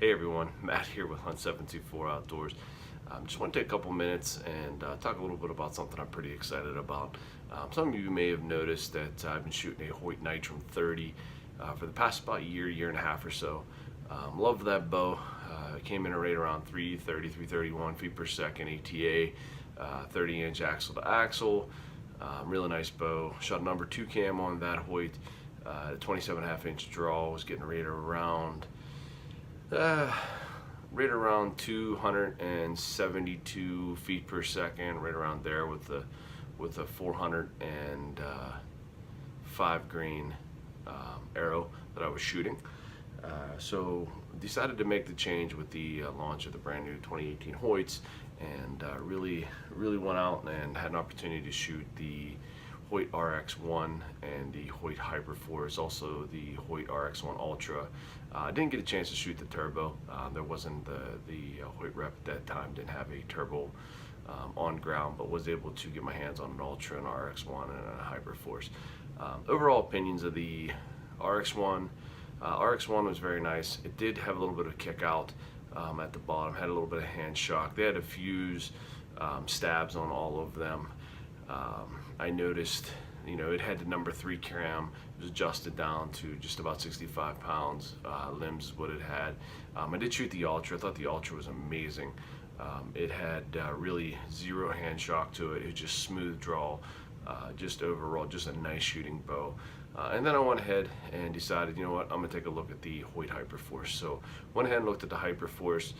Hey everyone, Matt here with Hunt 724 Outdoors. Just want to take a couple minutes and talk a little bit about something I'm pretty excited about. Some of you may have noticed that I've been shooting a Hoyt Nitrum 30 for the past about year and a half or so. Love that bow. It came in at right around 330, 331 feet per second ATA, 30-inch axle to axle. Really nice bow. Shot number 2 cam on that Hoyt. 27.5-inch draw. Was getting right around 272 feet per second, right around there with a 405 grain arrow that I was shooting. So decided to make the change with the launch of the brand new 2018 Hoyts, and really went out and had an opportunity to shoot the Hoyt RX1 and the Hoyt Hyperforce, also the Hoyt RX1 Ultra. I didn't get a chance to shoot the turbo. There wasn't the Hoyt rep at that time didn't have a turbo on ground, but was able to get my hands on an Ultra, an RX1, and a Hyperforce. Overall opinions of the RX1. RX1 was very nice. It did have a little bit of kick out at the bottom, had a little bit of hand shock. They had a fuse stabs on all of them. I noticed, it had the number 3 cam. It was adjusted down to just about 65 pounds. Limbs is what it had. I did shoot the Ultra. I thought the Ultra was amazing. It had really zero hand shock to it. It was just smooth draw. Just overall, just a nice shooting bow. And then I went ahead and decided, you know what, I'm gonna take a look at the Hoyt Hyperforce. So went ahead and looked at the Hyperforce,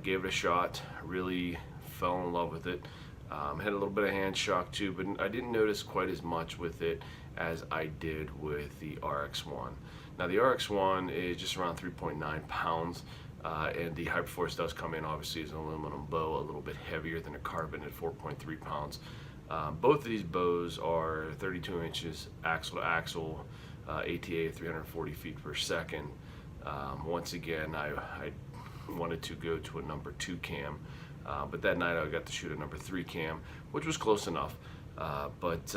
gave it a shot, really fell in love with it. Had a little bit of hand shock too, but I didn't notice quite as much with it as I did with the RX1. Now the RX1 is just around 3.9 pounds, and the Hyperforce does come in obviously as an aluminum bow, a little bit heavier than a carbon at 4.3 pounds. Both of these bows are 32 inches axle to axle, ATA 340 feet per second. Once again, I wanted to go to a number 2 cam. But that night I got to shoot a number 3 cam, which was close enough. But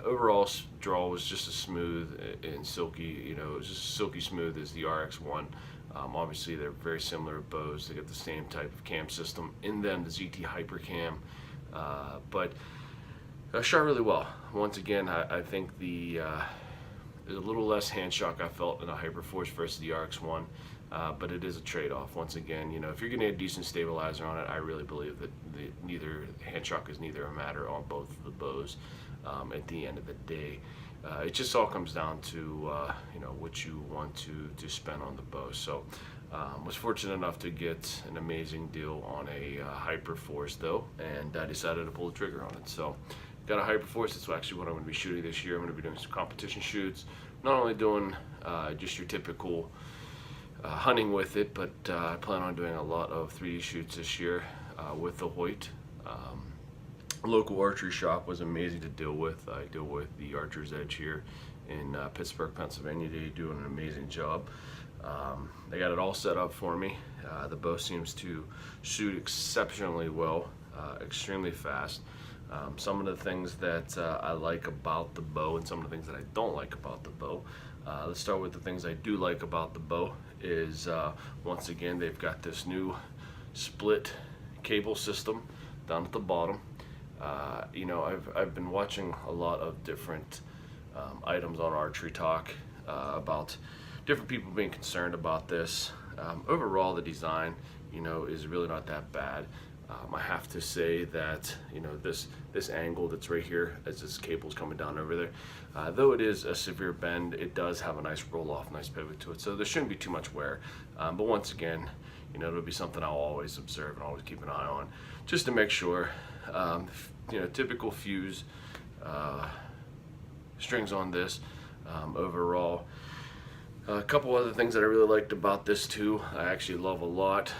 overall draw was just as smooth and silky, it was just silky smooth as the RX1. Obviously they're very similar bows. They got the same type of cam system in them, the ZT Hyper Cam. But shot really well. Once again, I think there's a little less hand shock I felt in a Hyperforce versus the RX1. But it is a trade-off. Once again, if you're getting a decent stabilizer on it, I really believe that hand shock is neither a matter on both of the bows at the end of the day. It just all comes down to what you want to spend on the bow. So was fortunate enough to get an amazing deal on a Hyperforce though, and I decided to pull the trigger on it. So got a Hyperforce. That's actually what I'm going to be shooting this year. I'm going to be doing some competition shoots, not only doing just your typical hunting with it, but I plan on doing a lot of 3D shoots this year with the Hoyt. Local archery shop was amazing to deal with. I deal with the Archer's Edge here in Pittsburgh, Pennsylvania. They do an amazing job. They got it all set up for me. The bow seems to shoot exceptionally well, extremely fast. Some of the things that I like about the bow and some of the things that I don't like about the bow. Let's start with the things I do like about the bow is once again they've got this new split cable system down at the bottom. I've been watching a lot of different items on Archery Talk about different people being concerned about this. Overall the design is really not that bad. I have to say that this angle that's right here as this cable's coming down over there, though it is a severe bend, it does have a nice roll off, nice pivot to it, so there shouldn't be too much wear. But once again, it'll be something I'll always observe and always keep an eye on, just to make sure. Typical fuse strings on this. Overall, a couple other things that I really liked about this too, I actually love a lot.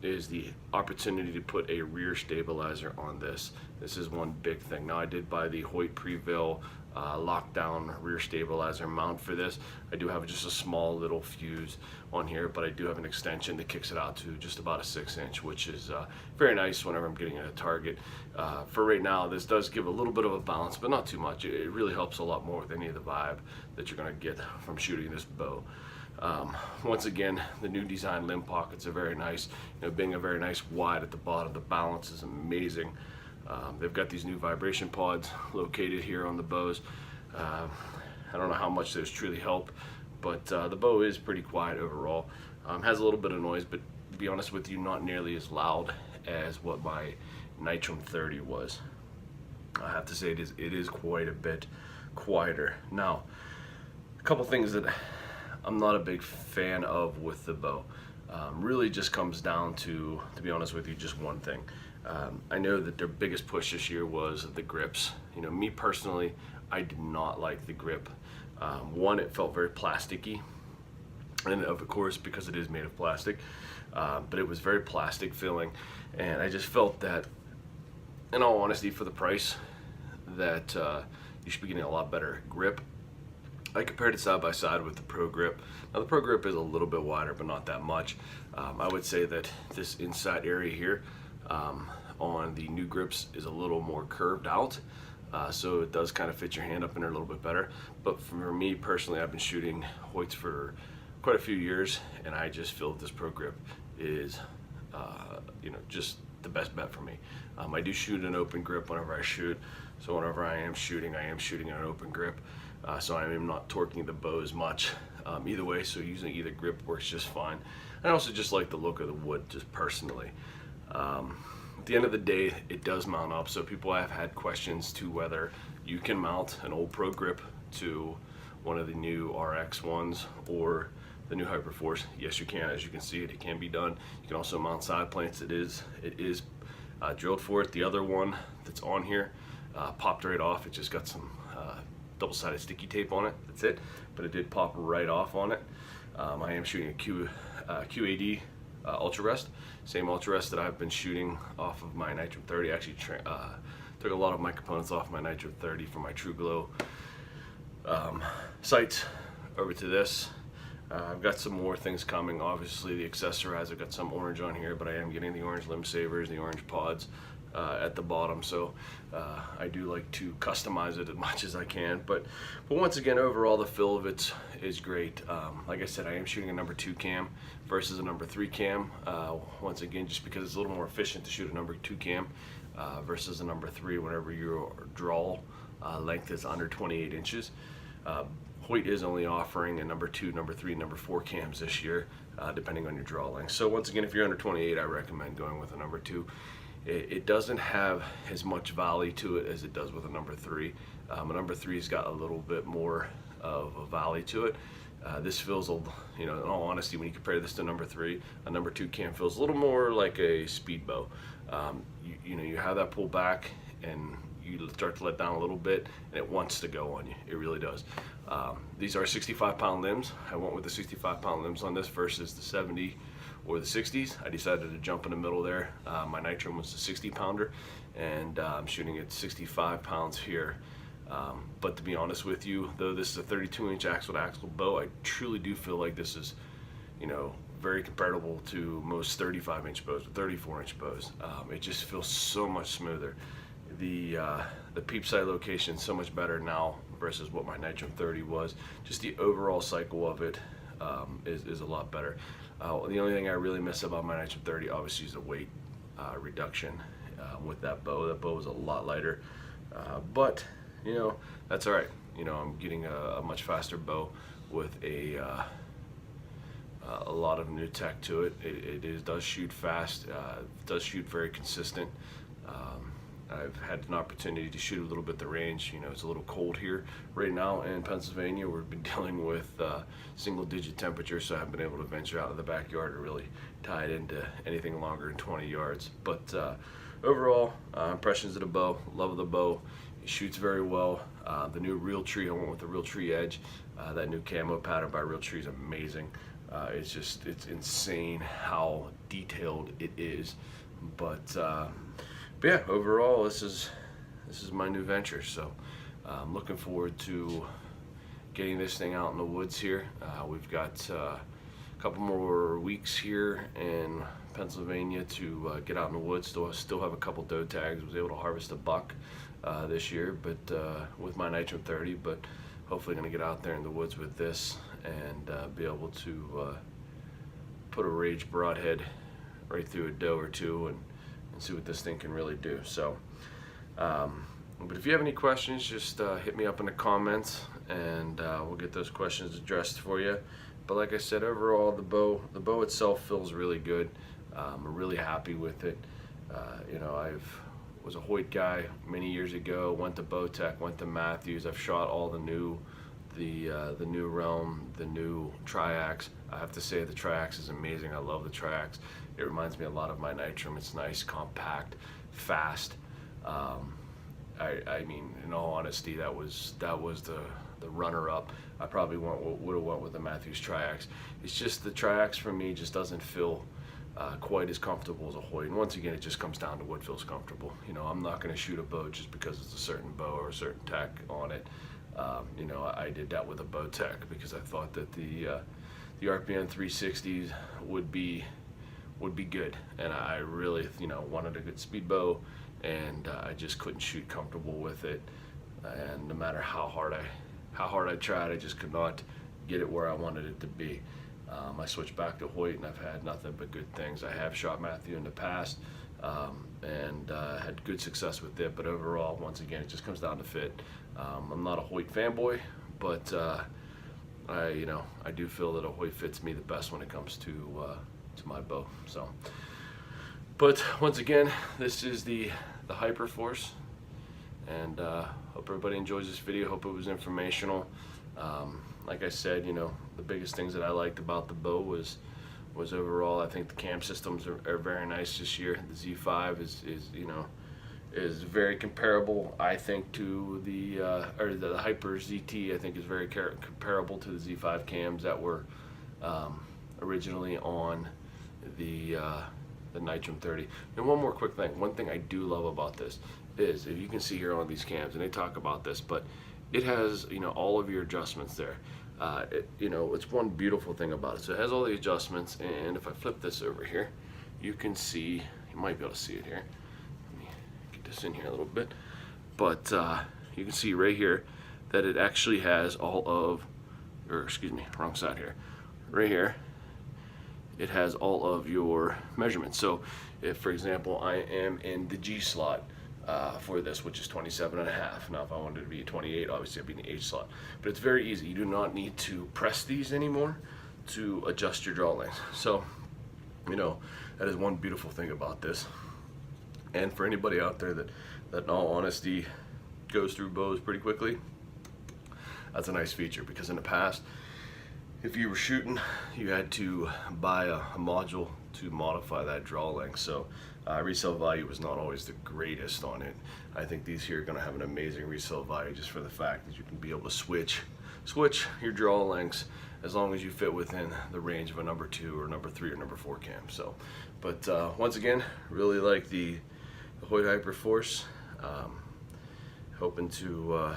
Is the opportunity to put a rear stabilizer on this. This is one big thing. Now I did buy the Hoyt Prevail lockdown rear stabilizer mount for this. I do have just a small little fuse on here, but I do have an extension that kicks it out to just about a 6-inch, which is very nice whenever I'm getting at a target. For right now, this does give a little bit of a balance, but not too much. It really helps a lot more with any of the vibe that you're gonna get from shooting this bow. Once again, the new design limb pockets are very nice. Being a very nice wide at the bottom, the balance is amazing. They've got these new vibration pods located here on the bows. I don't know how much those truly help, but the bow is pretty quiet overall. Has a little bit of noise, but to be honest with you, not nearly as loud as what my Nitrum 30 was. I have to say it is quite a bit quieter. Now, a couple things that I'm not a big fan of with the bow. Really just comes down to be honest with you, just one thing. I know that their biggest push this year was the grips. Me personally, I did not like the grip. One, it felt very plasticky, and of course because it is made of plastic, but it was very plastic feeling, and I just felt that, in all honesty, for the price, that you should be getting a lot better grip. I compared it side by side with the Pro Grip. Now the Pro Grip is a little bit wider, but not that much. I would say that this inside area here on the new grips is a little more curved out, so it does kind of fit your hand up in there a little bit better. But for me personally, I've been shooting Hoyts for quite a few years, and I just feel that this Pro Grip is just the best bet for me. I do shoot an open grip whenever I shoot, so whenever I am shooting in an open grip, so I am not torquing the bow as much. Either way, so using either grip works just fine. I also just like the look of the wood, just personally. At the end of the day, it does mount up, so people have had questions to whether you can mount an old Pro Grip to one of the new RX ones or the new Hyperforce. Yes, you can. As you can see, it can be done. You can also mount side plates. It is drilled for it. The other one that's on here popped right off. It just got some double-sided sticky tape on it. That's it, but it did pop right off on it. I am shooting a QAD Ultra Rest, same Ultra Rest that I've been shooting off of my Nitrum 30. Actually took a lot of my components off my Nitrum 30 from my True Glow sights over to this. I've got some more things coming. Obviously the accessorize, I've got some orange on here, but I am getting the orange limb savers, the orange pods at the bottom, so I do like to customize it as much as I can, but once again, overall the feel of it is great. Like I said, I am shooting a number 2 cam versus a number 3 cam, once again just because it's a little more efficient to shoot a number 2 cam versus a number 3 whenever your draw length is under 28 inches. Hoyt is only offering a number 2, number 3, number 4 cams this year, depending on your draw length. So once again, if you're under 28, I recommend going with a number 2. It doesn't have as much volley to it as it does with a number 3. A number 3's got a little bit more of a volley to it. This feels, in all honesty, when you compare this to number 3, a number 2 cam feels a little more like a speed bow. You have that pull back and you start to let down a little bit, and it wants to go on you. It really does. These are 65-pound limbs. I went with the 65-pound limbs on this versus the 70 or the 60s. I decided to jump in the middle there. My Nitrum was the 60-pounder, and I'm shooting at 65 pounds here. But to be honest with you, though this is a 32-inch axle-to-axle bow, I truly do feel like this is, very comparable to most 35-inch bows or 34-inch bows. It just feels so much smoother. The peep sight location is so much better now versus what my Nitrum 30 was. Just the overall cycle of it is a lot better. The only thing I really miss about my Nitrum 30 obviously is the weight reduction with that bow. That bow is a lot lighter, but that's all right. I'm getting a much faster bow with a lot of new tech to it. It does shoot fast. It does shoot very consistent. I've had an opportunity to shoot a little bit the range. It's a little cold here right now in Pennsylvania. We've been dealing with single-digit temperatures, so I haven't been able to venture out of the backyard to really tie it into anything longer than 20 yards. But overall, impressions of the bow. Love the bow. It shoots very well. The new Realtree, I went with the Realtree Edge. That new camo pattern by Realtree is amazing. It's insane how detailed it is. But yeah, overall, this is my new venture. So I'm looking forward to getting this thing out in the woods here. We've got a couple more weeks here in Pennsylvania to get out in the woods. Still have a couple doe tags. Was able to harvest a buck this year, but with my Nitrum 30. But hopefully going to get out there in the woods with this and be able to put a rage broadhead right through a doe or two and see what this thing can really do. So but if you have any questions, just hit me up in the comments, and we'll get those questions addressed for you. But like I said, overall the bow itself feels really good. I'm really happy with it. You know, I was a Hoyt guy many years ago, went to Bowtech, went to Matthews. I've shot all the new Realm, the new Triax. I have to say the Triax is amazing. I love the Triax. It reminds me a lot of my Nitram. It's nice, compact, fast. I mean, in all honesty, that was the runner-up. I probably would have went with the Matthews Triax. It's just the Triax for me just doesn't feel quite as comfortable as a Hoyt. And once again, it just comes down to what feels comfortable. You know, I'm not going to shoot a bow just because it's a certain bow or a certain tack on it. You know, I did that with a Bowtech because I thought that the RPN 360s would be good, and I really, you know, wanted a good speed bow, and I just couldn't shoot comfortable with it. And no matter how hard I tried, I just could not get it where I wanted it to be. I switched back to Hoyt, and I've had nothing but good things. I have shot Matthew in the past, and had good success with it. But overall, once again, it just comes down to fit. I'm not a Hoyt fanboy, but I do feel that a Hoyt fits me the best when it comes to my bow. So, but once again, this is the Hyperforce, and hope everybody enjoys this video. Hope it was informational. Like I said, you know, the biggest things that I liked about the bow was overall, I think the cam systems are very nice this year. The Z5 is very comparable, I think, to the Hyper ZT. I think is very comparable to the Z5 cams that were originally on the Nitram 30. And one more quick thing. One thing I do love about this is, if you can see here on these cams, and they talk about this, but it has, you know, all of your adjustments there. You know, it's one beautiful thing about it. So it has all the adjustments, and if I flip this over here, you can see, you might be able to see it here. Let me get this in here a little bit. But you can see right here that it actually has all of, or excuse me, wrong side here. Right here, it has all of your measurements. So if, for example, I am in the G slot, for this, which is 27.5. Now if I wanted to be 28, obviously I'd be in the H slot. But it's very easy. You do not need to press these anymore to adjust your draw length. So, you know, that is one beautiful thing about this. And for anybody out there that in all honesty goes through bows pretty quickly, that's a nice feature, because in the past, if you were shooting, you had to buy a module to modify that draw length. So resale value was not always the greatest on it. I think these here are going to have an amazing resale value, just for the fact that you can be able to switch your draw lengths as long as you fit within the range of a number 2 or number 3 or number 4 cam. So, but once again, really like the Hoyt Hyperforce. Hoping to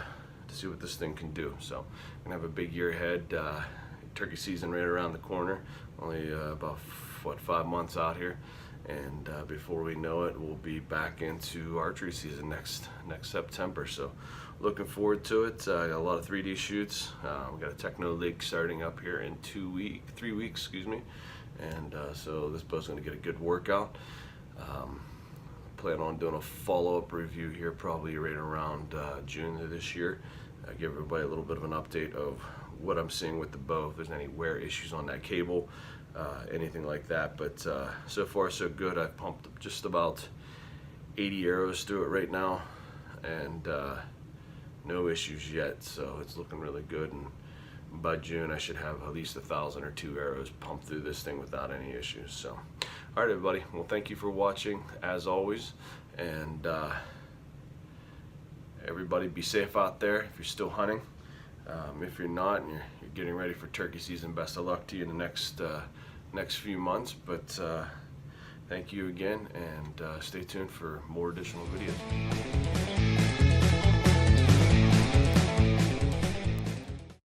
see what this thing can do. So I'm gonna have a big year ahead. Turkey season right around the corner. Only about 5 months out here, and before we know it, we'll be back into archery season next September. So looking forward to it. I got a lot of 3D shoots. We got a Techno League starting up here in 3 weeks, excuse me, and so this bow's going to get a good workout. Plan on doing a follow-up review here probably right around June of this year. Give everybody a little bit of an update of what I'm seeing with the bow, if there's any wear issues on that cable, anything like that. But so far so good. I've pumped just about 80 arrows through it right now, and no issues yet, so it's looking really good. And by June I should have at least 1,000 or 2 arrows pumped through this thing without any issues. So all right, everybody, well, thank you for watching as always, and everybody be safe out there if you're still hunting. If you're not and you're getting ready for turkey season, best of luck to you in the next few months. But thank you again, and stay tuned for more additional videos.